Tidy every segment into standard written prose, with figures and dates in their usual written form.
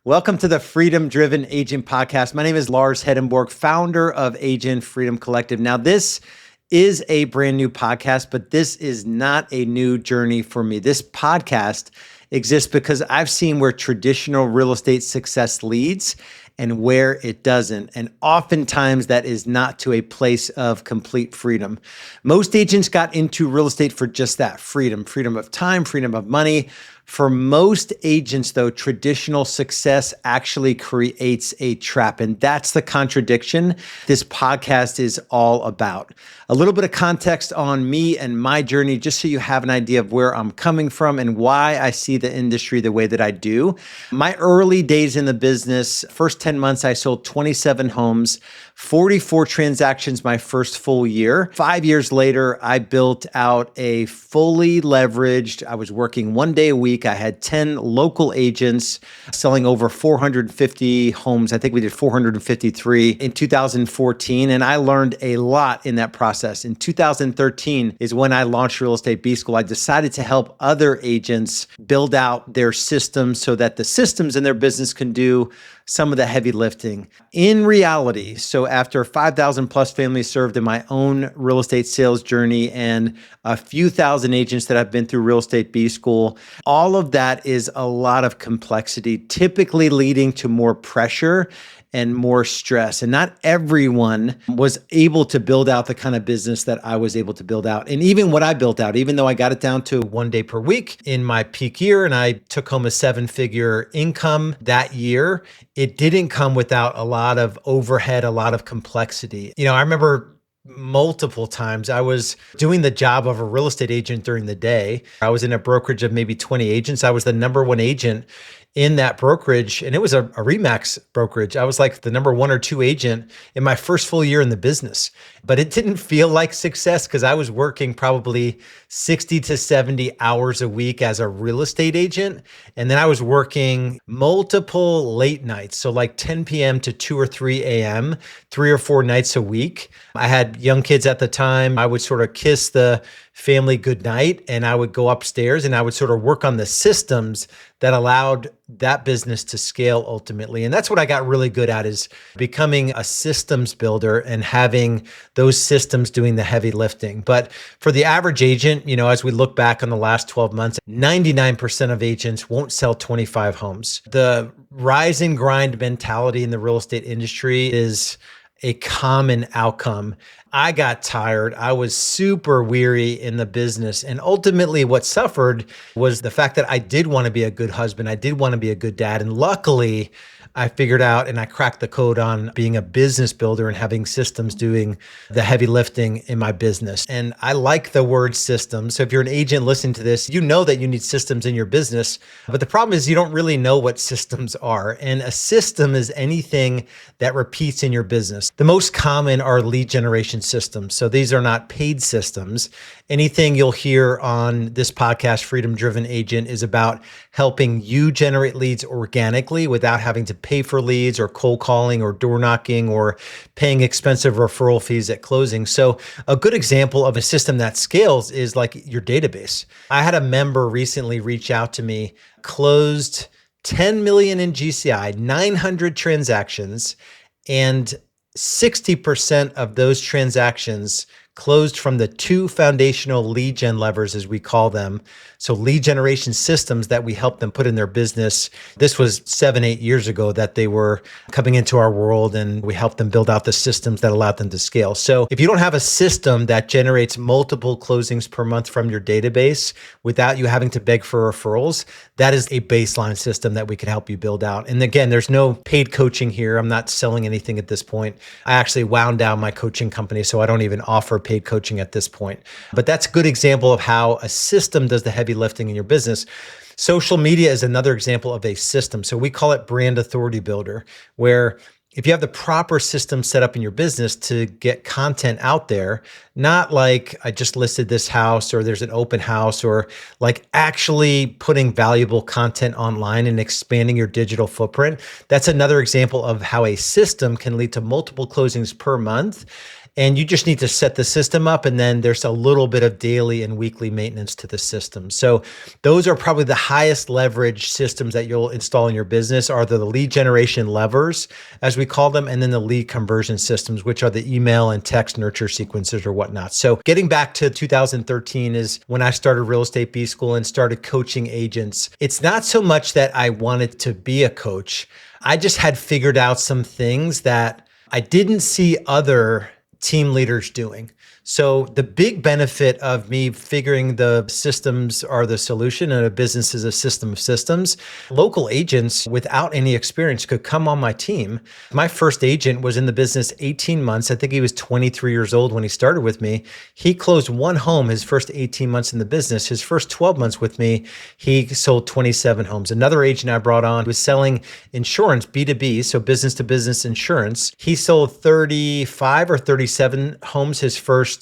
Welcome to the Freedom Driven Agent Podcast. My name is Lars Hedenborg, founder of Agent Freedom Collective. Now, this is a brand new podcast, but this is not a new journey for me. This podcast exists because I've seen where traditional real estate success leads and where it doesn't. And oftentimes that is not to a place of complete freedom. Most agents got into real estate for just that, freedom of time, freedom of money. For most agents, though, traditional success actually creates a trap. And that's the contradiction this podcast is all about. A little bit of context on me and my journey, just so you have an idea of where I'm coming from and why I see the industry the way that I do. My early days in the business, first 10 months, I sold 27 homes, 44 transactions my first full year. 5 years later, I built out a fully leveraged, I was working 1 day a week. I had 10 local agents selling over 450 homes. I think we did 453 in 2014. And I learned a lot in that process. In 2013 is when I launched Real Estate B School. I decided to help other agents build out their systems so that the systems in their business can do some of the heavy lifting. In reality, so after 5,000 plus families served in my own real estate sales journey and a few thousand agents that I've been through Real Estate B School, all of that is a lot of complexity, typically leading to more pressure and more stress. And not everyone was able to build out the kind of business that I was able to build out. And even what I built out, even though I got it down to 1 day per week in my peak year, and I took home a 7-figure income that year, it didn't come without a lot of overhead, a lot of complexity. I remember multiple times I was doing the job of a real estate agent during the day. I was in a brokerage of maybe 20 agents. I was the number one agent in that brokerage, and it was a Remax brokerage. I was like the number 1 or 2 agent in my first full year in the business, but it didn't feel like success because I was working probably 60 to 70 hours a week as a real estate agent. And then I was working multiple late nights. So like 10 p.m. to 2 or 3 a.m., 3 or 4 nights a week. I had young kids at the time. I would sort of kiss the family goodnight and I would go upstairs and I would sort of work on the systems that allowed that business to scale ultimately. And that's what I got really good at, is becoming a systems builder and having those systems doing the heavy lifting. But for the average agent, as we look back on the last 12 months, 99% of agents won't sell 25 homes. The rise and grind mentality in the real estate industry is a common outcome. I got tired. I was super weary in the business. And ultimately what suffered was the fact that I did want to be a good husband. I did want to be a good dad. And luckily, I figured out and I cracked the code on being a business builder and having systems doing the heavy lifting in my business. And I like the word systems. So if you're an agent listening to this, you know that you need systems in your business. But the problem is you don't really know what systems are. And a system is anything that repeats in your business. The most common are lead generation systems. So these are not paid systems. Anything you'll hear on this podcast, Freedom Driven Agent, is about helping you generate leads organically without having to pay for leads or cold calling or door knocking or paying expensive referral fees at closing. So a good example of a system that scales is like your database. I had a member recently reach out to me, closed 10 million in GCI, 900 transactions, and 60% of those transactions closed from the 2 foundational lead gen levers, as we call them. So lead generation systems that we help them put in their business. This was 7-8 years ago that they were coming into our world, and we helped them build out the systems that allowed them to scale. So if you don't have a system that generates multiple closings per month from your database without you having to beg for referrals, that is a baseline system that we can help you build out. And again, there's no paid coaching here. I'm not selling anything at this point. I actually wound down my coaching company, so I don't even offer paid coaching at this point. But that's a good example of how a system does the heavy lifting in your business. Social media is another example of a system. So we call it brand authority builder, where if you have the proper system set up in your business to get content out there, not like I just listed this house or there's an open house, or like actually putting valuable content online and expanding your digital footprint, that's another example of how a system can lead to multiple closings per month And you just need to set the system up, and then there's a little bit of daily and weekly maintenance to the system. So those are probably the highest leverage systems that you'll install in your business, are the lead generation levers, as we call them, and then the lead conversion systems, which are the email and text nurture sequences or whatnot. So getting back to 2013 is when I started Real Estate B School and started coaching agents. It's not so much that I wanted to be a coach. I just had figured out some things that I didn't see other team leaders doing. So the big benefit of me figuring the systems are the solution, and a business is a system of systems, local agents without any experience could come on my team. My first agent was in the business 18 months. I think he was 23 years old when he started with me. He closed one home his first 18 months in the business. His first 12 months with me, he sold 27 homes. Another agent I brought on was selling insurance, B2B, so business to business insurance. He sold 35 or 37 homes his first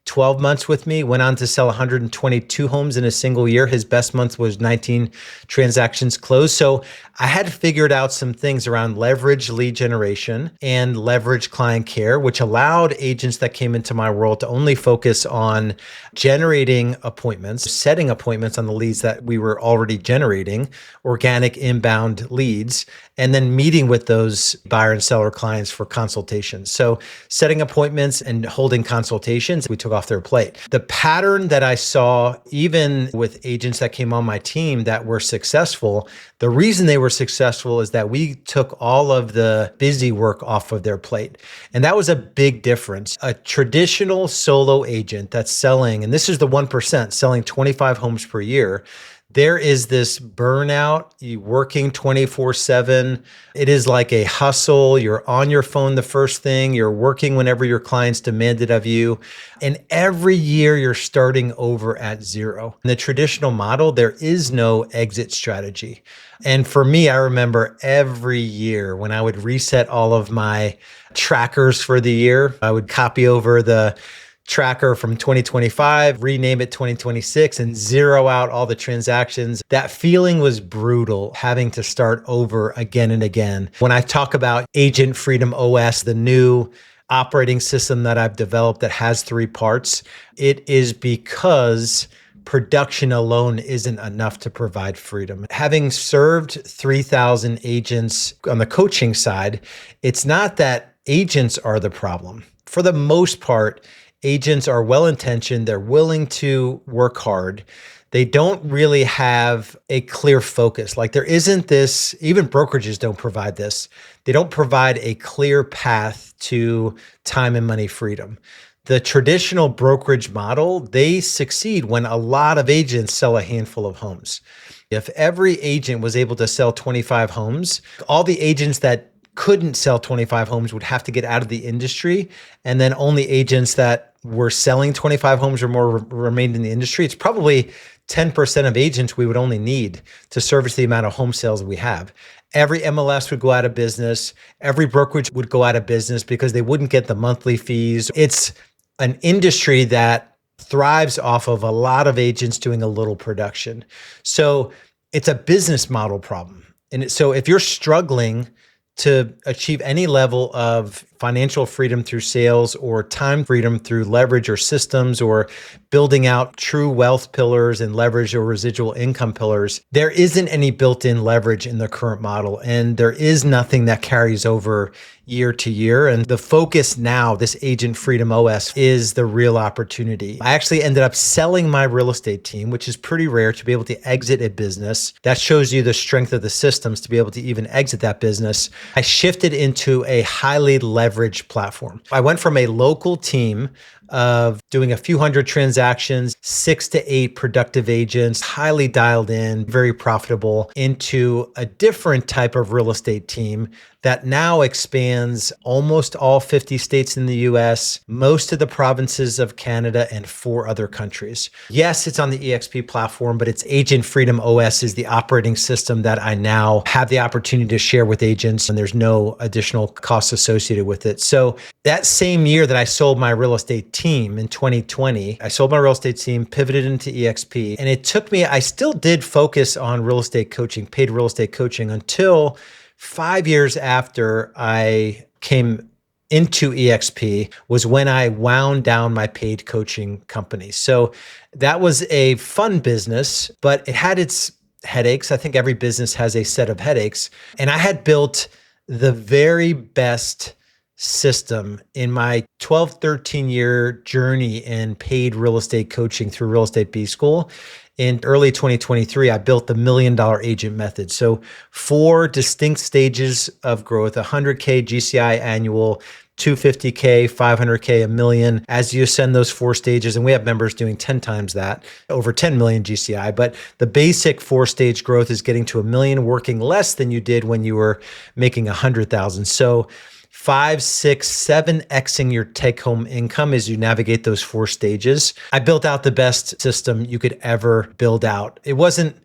12 months with me, went on to sell 122 homes in a single year. His best month was 19 transactions closed. So I had figured out some things around leverage lead generation and leverage client care, which allowed agents that came into my world to only focus on generating appointments, setting appointments on the leads that we were already generating, organic inbound leads, and then meeting with those buyer and seller clients for consultations. So setting appointments and holding consultations, we took off their plate. The pattern that I saw, even with agents that came on my team that were successful, the reason they were successful is that we took all of the busy work off of their plate. And that was a big difference. A traditional solo agent that's selling, and this is the 1%, selling 25 homes per year, there is this burnout, you working 24/7. It is like a hustle. You're on your phone the first thing. You're working whenever your clients demand it of you. And every year you're starting over at zero. In the traditional model, there is no exit strategy. And for me, I remember every year when I would reset all of my trackers for the year, I would copy over the tracker from 2025, rename it 2026, and zero out all the transactions. That feeling was brutal, having to start over again and again. When I talk about Agent Freedom OS, the new operating system that I've developed that has 3 parts, it is because production alone isn't enough to provide freedom. Having served 3,000 agents on the coaching side, it's not that agents are the problem. For the most part, agents are well-intentioned. They're willing to work hard. They don't really have a clear focus. Like there isn't this, even brokerages don't provide this. They don't provide a clear path to time and money freedom. The traditional brokerage model, they succeed when a lot of agents sell a handful of homes. If every agent was able to sell 25 homes, all the agents that couldn't sell 25 homes would have to get out of the industry, and then only agents that were selling 25 homes or more remained in the industry. It's probably 10% of agents we would only need to service the amount of home sales we have. Every MLS would go out of business. Every brokerage would go out of business because they wouldn't get the monthly fees. It's an industry that thrives off of a lot of agents doing a little production. So it's a business model problem. And so if you're struggling to achieve any level of financial freedom through sales or time freedom through leverage or systems or building out true wealth pillars and leverage or residual income pillars, there isn't any built-in leverage in the current model. And there is nothing that carries over year to year. And the focus now, this Agent Freedom OS, is the real opportunity. I actually ended up selling my real estate team, which is pretty rare to be able to exit a business. That shows you the strength of the systems to be able to even exit that business. I shifted into a highly leveraged platform. I went from a local team of doing a few hundred transactions, 6 to 8 productive agents, highly dialed in, very profitable, into a different type of real estate team that now expands almost all 50 states in the US, most of the provinces of Canada, and 4 other countries. Yes, it's on the EXP platform, but it's Agent Freedom OS is the operating system that I now have the opportunity to share with agents, and there's no additional costs associated with it. So that same year that I sold my real estate team in 2020, I sold my real estate team, pivoted into EXP, and it took me, I still did focus on real estate coaching, paid real estate coaching, until 5 years after I came into EXP was when I wound down my paid coaching company. So that was a fun business, but it had its headaches. I think every business has a set of headaches. And I had built the very best system in my 12, 13-year journey in paid real estate coaching through Real Estate B School. In early 2023, I built the $1 Million Agent Method. So 4 distinct stages of growth: 100K GCI annual, 250K, 500K, a million. As you ascend those 4 stages, and we have members doing 10 times that, over 10 million GCI. But the basic 4-stage growth is getting to a million, working less than you did when you were making 100,000. So 5, 6, 7xing your take-home income as you navigate those 4 stages. I built out the best system you could ever build out. It wasn't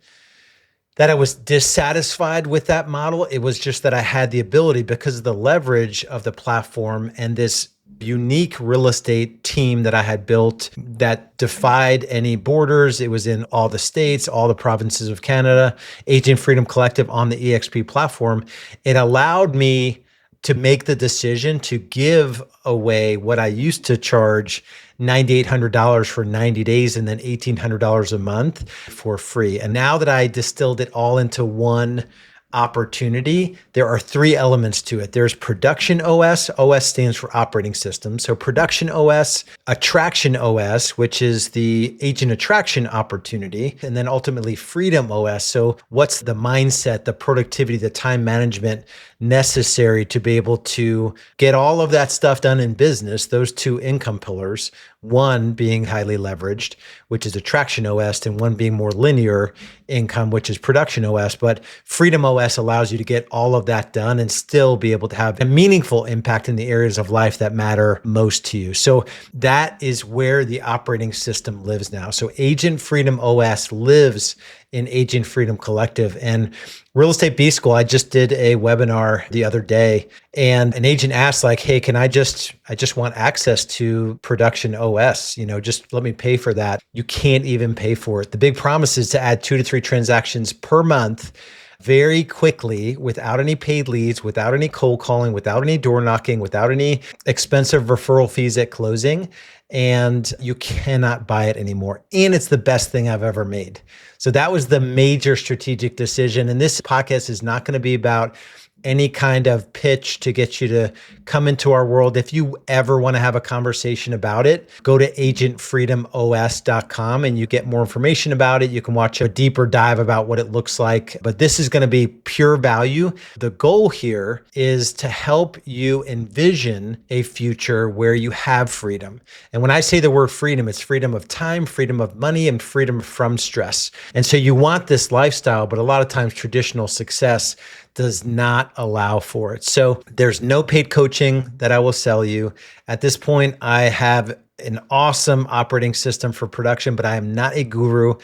that I was dissatisfied with that model. It was just that I had the ability, because of the leverage of the platform and this unique real estate team that I had built that defied any borders. It was in all the states, all the provinces of Canada, Agent Freedom Collective on the EXP platform. It allowed me to make the decision to give away what I used to charge $9,800 for 90 days and then $1,800 a month for free. And now that I distilled it all into one opportunity, there are 3 elements to it. There's Production OS. OS stands for operating system. So Production OS, Attraction OS, which is the agent attraction opportunity, and then ultimately Freedom OS. So what's the mindset, the productivity, the time management necessary to be able to get all of that stuff done in business, those 2 income pillars, one being highly leveraged, which is Attraction OS, and one being more linear income, which is Production OS. But Freedom OS allows you to get all of that done and still be able to have a meaningful impact in the areas of life that matter most to you. So that is where the operating system lives now. So Agent Freedom OS lives in Agent Freedom Collective. And Real Estate B School, I just did a webinar the other day, and an agent asked, like, hey, I just want access to Production OS, just let me pay for that. You can't even pay for it. The big promise is to add 2 to 3 transactions per month very quickly, without any paid leads, without any cold calling, without any door knocking, without any expensive referral fees at closing. And you cannot buy it anymore. And it's the best thing I've ever made. So that was the major strategic decision. And this podcast is not going to be about any kind of pitch to get you to come into our world. If you ever want to have a conversation about it, go to agentfreedomos.com and you get more information about it. You can watch a deeper dive about what it looks like. But this is going to be pure value. The goal here is to help you envision a future where you have freedom. And when I say the word freedom, it's freedom of time, freedom of money, and freedom from stress. And so you want this lifestyle, but a lot of times traditional success does not allow for it. So there's no paid coaching that I will sell you. At this point, I have an awesome operating system for production, but I am not a guru.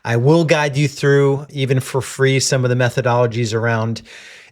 I will guide you through, even for free, some of the methodologies around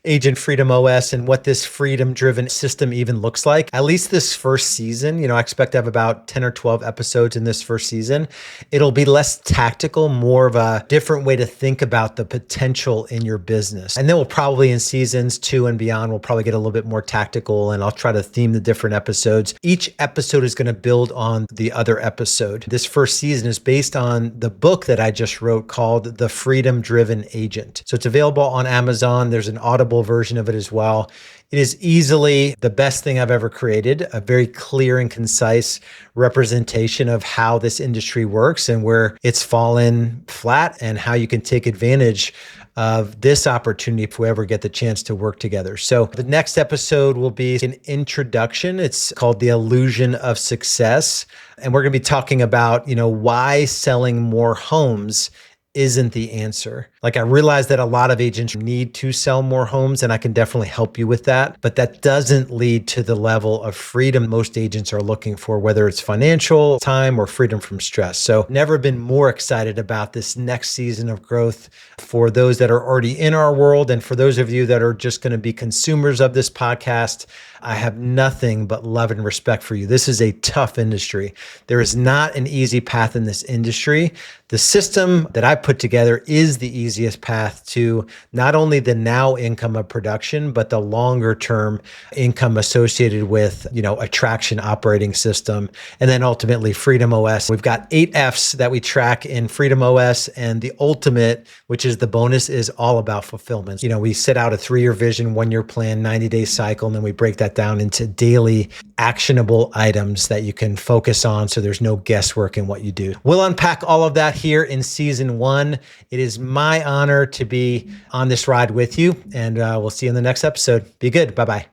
Agent Freedom OS and what this freedom-driven system even looks like. At least this first season, I expect to have about 10 or 12 episodes in this first season. It'll be less tactical, more of a different way to think about the potential in your business. And then we'll probably in seasons 2 and beyond, we'll probably get a little bit more tactical, and I'll try to theme the different episodes. Each episode is going to build on the other episode. This first season is based on the book that I just wrote called The Freedom-Driven Agent. So it's available on Amazon. There's an Audible version of it as well. It is easily the best thing I've ever created, a very clear and concise representation of how this industry works and where it's fallen flat and how you can take advantage of this opportunity if we ever get the chance to work together. So the next episode will be an introduction. It's called The Illusion of Success. And we're going to be talking about, why selling more homes isn't the answer. Like, I realize that a lot of agents need to sell more homes, and I can definitely help you with that. But that doesn't lead to the level of freedom most agents are looking for, whether it's financial, time, or freedom from stress. So never been more excited about this next season of growth for those that are already in our world. And for those of you that are just going to be consumers of this podcast, I have nothing but love and respect for you. This is a tough industry. There is not an easy path in this industry. The system that I put together is the easy easiest path to not only the now income of production, but the longer term income associated with, a traction operating system. And then ultimately Freedom OS. We've got 8 F's that we track in Freedom OS, and the ultimate, which is the bonus, is all about fulfillment. We set out a 3-year vision, 1-year plan, 90-day cycle, and then we break that down into daily actionable items that you can focus on so there's no guesswork in what you do. We'll unpack all of that here in season 1. It is my honor to be on this ride with you, and we'll see you in the next episode. Be good. Bye-bye.